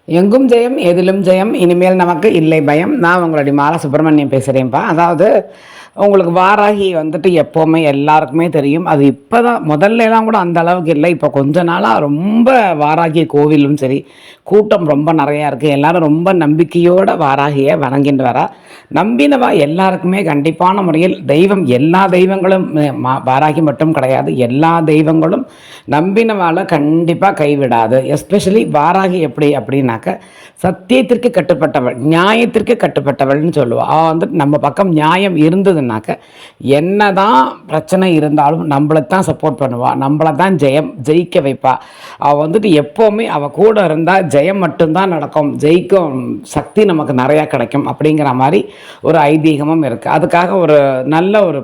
எங்கும் ஜெயம் எதிலும் ஜெயம் இனிமேல் நமக்கு இல்லை பயம். நான் உங்களுடைய மாலா சுப்பிரமணியம் பேசுகிறேன்ப்பா. அதாவது உங்களுக்கு வாராகி வந்துட்டு எப்போவுமே எல்லாருக்குமே தெரியும். அது இப்போ தான் முதல்லலாம் கூட அந்த அளவுக்கு இல்லை. இப்போ கொஞ்ச நாளாக ரொம்ப வாராகி கோவிலும் சரி கூட்டம் ரொம்ப நிறையா இருக்குது. எல்லோரும் ரொம்ப நம்பிக்கையோடு வாராகியை வணங்கிட்டு வரா. நம்பினவா எல்லாருக்குமே கண்டிப்பான முறையில் தெய்வம் எல்லா தெய்வங்களும் வாராகி மட்டும் கிடையாது, எல்லா தெய்வங்களும் நம்பினவால் கண்டிப்பாக கைவிடாது. எஸ்பெஷலி வாராகி எப்படி அப்படின்னாக்க சத்தியத்திற்கு கட்டுப்பட்டவள், நியாயத்திற்கு கட்டுப்பட்டவள்னு சொல்லுவாள். அவள் வந்துட்டு நம்ம பக்கம் நியாயம் இருந்ததுன்னாக்க என்ன தான் பிரச்சனை இருந்தாலும் நம்மளை தான் சப்போர்ட் பண்ணுவாள், நம்மளை தான் ஜெயிக்க வைப்பாள். அவள் வந்துட்டு எப்போவுமே அவள் கூட இருந்தால் ஜெயம் மட்டும்தான் நடக்கும், ஜெயிக்கும் சக்தி நமக்கு நிறையா கிடைக்கும் அப்படிங்கிற மாதிரி ஒரு ஐதீகமும் இருக்குது. அதுக்காக ஒரு நல்ல ஒரு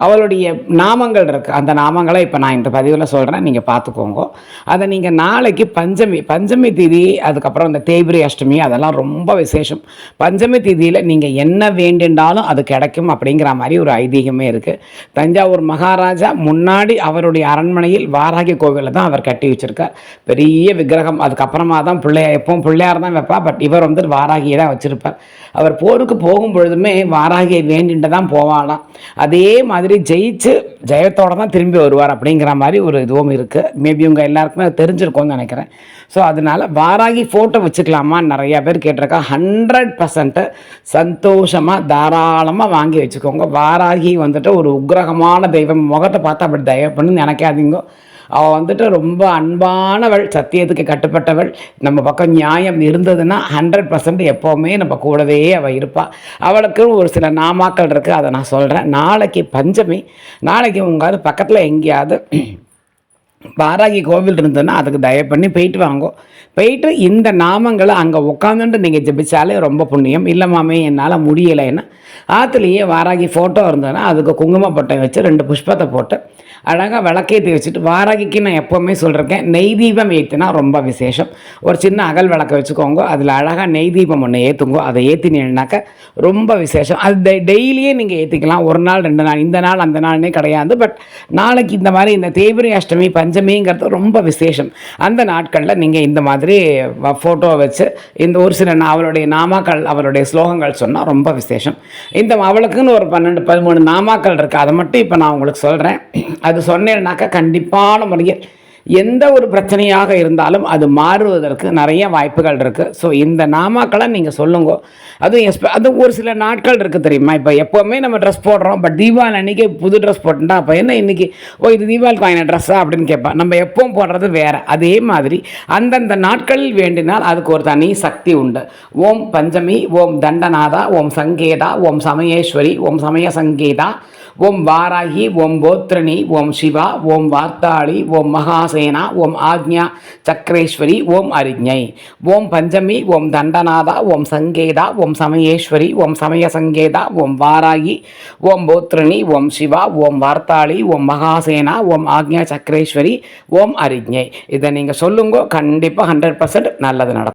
அவளுடைய நாமங்கள் இருக்குது. அந்த நாமங்களை இப்போ நான் இந்த பதிவில் சொல்கிறேன், நீங்கள் பார்த்துக்கோங்க. அதை நீங்கள் நாளைக்கு பஞ்சமி திதி, அதுக்கப்புறம் இந்த தேய்பிரை அஷ்டமி, அதெல்லாம் ரொம்ப விசேஷம். பஞ்சமி திதியில் நீங்கள் என்ன வேண்டின்றாலும் அது கிடைக்கும் அப்படிங்கிற மாதிரி ஒரு ஐதீகமே இருக்குது. தஞ்சாவூர் மகாராஜா முன்னாடி அவருடைய அரண்மனையில் வாராகி கோவிலில் தான் அவர் கட்டி வச்சுருக்கார், பெரிய விக்கிரகம். அதுக்கப்புறமா தான் எப்பவும் பிள்ளையார் தான் வைப்பா, பட் இவர் வந்து வாராகியை தான் வச்சுருப்பார். அவர் போருக்கு போகும் பொழுதுமே வாராகியை வேண்டிட்டு தான் போவானாம். அதே மாதிரி ஜெயத்தோடு தான் திரும்பி வருவார் அப்படிங்கிற மாதிரி ஒரு இதுவும் இருக்குது. மேபி உங்கள் எல்லாருக்குமே அது தெரிஞ்சிருக்கும்னு நினைக்கிறேன். ஸோ அதனால் வாராகி ஃபோட்டோ வச்சுக்கலாமா நிறையா பேர் கேட்டிருக்கா. 100% சந்தோஷமாக தாராளமாக வாங்கி வச்சுக்கோங்க. வாராகி வந்துட்டு ஒரு உக்ரகமான தெய்வம். முகத்தை பார்த்தா அப்படி தயவு பண்ணி நினைக்காதீங்க. அவள் வந்துட்டு ரொம்ப அன்பானவள், சத்தியத்துக்கு கட்டுப்பட்டவள். நம்ம பக்கம் நியாயம் இருந்ததுன்னா 100% எப்போவுமே நம்ம கூடவே அவள் இருப்பாள். அவளுக்கு ஒரு சில நாமாக்கள் இருக்குது, அதை நான் சொல்கிறேன். நாளைக்கு பஞ்சமி, நாளைக்கு உங்கள் பக்கத்தில் எங்கேயாவது வாராகி கோவில் இருந்ததுன்னா அதுக்கு தயவு பண்ணி போயிட்டு வாங்கோ. போயிட்டு இந்த நாமங்களை அங்கே உட்காந்துட்டு நீங்கள் ஜெபிச்சாலே ரொம்ப புண்ணியம். இல்லை மாமே என்னால் முடியலைன்னா ஆற்றுலேயே வாராகி ஃபோட்டோ இருந்ததுன்னா அதுக்கு குங்குமப்பட்டை வச்சு 2 புஷ்பத்தை போட்டு அழகாக விளக்கேற்றி வச்சுட்டு, வாராகிக்கு நான் எப்போவுமே சொல்லியிருக்கேன், நெய் தீபம் ஏற்றினா ரொம்ப விசேஷம். ஒரு சின்ன அகல் விளக்க வச்சுக்கோங்க, அதில் அழகாக நெய் தீபம் ஒன்று ஏற்றுங்கோ. அதை ஏற்றினீங்கன்னாக்க ரொம்ப விசேஷம். அது டெய்லியே நீங்கள் ஏற்றிக்கலாம், ஒரு நாள் 2 நாள், இந்த நாள் அந்த நாள்னே கிடையாது. பட் நாளைக்கு இந்த மாதிரி இந்த தேய்பிரை அஷ்டமி பஞ்சமிங்கிறது ரொம்ப விசேஷம். அந்த நாட்களில் நீங்கள் இந்த மாதிரி ஃபோட்டோவை வச்சு இந்த ஒரு சில அவளுடைய நாமாக்கள், அவளுடைய ஸ்லோகங்கள் சொன்னால் ரொம்ப விசேஷம். இந்த அவளுக்குன்னு ஒரு 12-13 நாமாக்கள் இருக்குது. அதை மட்டும் இப்போ நான் உங்களுக்கு சொல்கிறேன். அது சொன்னேன்னாக்கா கண்டிப்பான முறையில் எந்த ஒரு பிரச்சனையாக இருந்தாலும் அது மாறுவதற்கு நிறைய வாய்ப்புகள் இருக்குது. ஸோ இந்த நாமாக்களை நீங்கள் சொல்லுங்க. அது ஒரு சில நாட்கள் இருக்குது தெரியுமா. இப்போ எப்போவுமே நம்ம ட்ரெஸ் போடுறோம், பட் தீபாவளி அன்றைக்கி புது ட்ரெஸ் போட்டுட்டா அப்போ என்ன இன்றைக்கி இது தீபாவளிக்கு வாங்கின ட்ரெஸ்ஸா அப்படின்னு கேட்பேன். நம்ம எப்பவும் போடுறது வேறு. அதே மாதிரி அந்தந்த நாட்களில் வேண்டினால் அதுக்கு ஒரு தனி சக்தி உண்டு. ஓம் பஞ்சமி, ஓம் தண்டநாதா, ஓம் சங்கேதா, ஓம் சமயேஸ்வரி, ஓம் சமய சங்கேதா, ஓம் வாராகி, ஓம் போத்ரணி, ஓம் சிவா, ஓம் வார்த்தாளி, ஓம் மகாசேனா, ஓம் ஆக்ஞா சக்கரேஸ்வரி, ஓம் அரிஞை. ஓம் பஞ்சமி, ஓம் தண்டநாதா, ஓம் சங்கேதா, ஓம் சமயேஸ்வரி, ஓம் சமய சங்கேதா, ஓம் வாராகி, ஓம் போத்ரணி, ஓம் சிவா, ஓம் வார்த்தாளி, ஓம் மகாசேனா, ஓம் ஆக்ஞா சக்கரேஸ்வரி, ஓம் அரிஞை. இதை நீங்கள் சொல்லுங்க, கண்டிப்பாக 100% நல்லது நடக்கும்.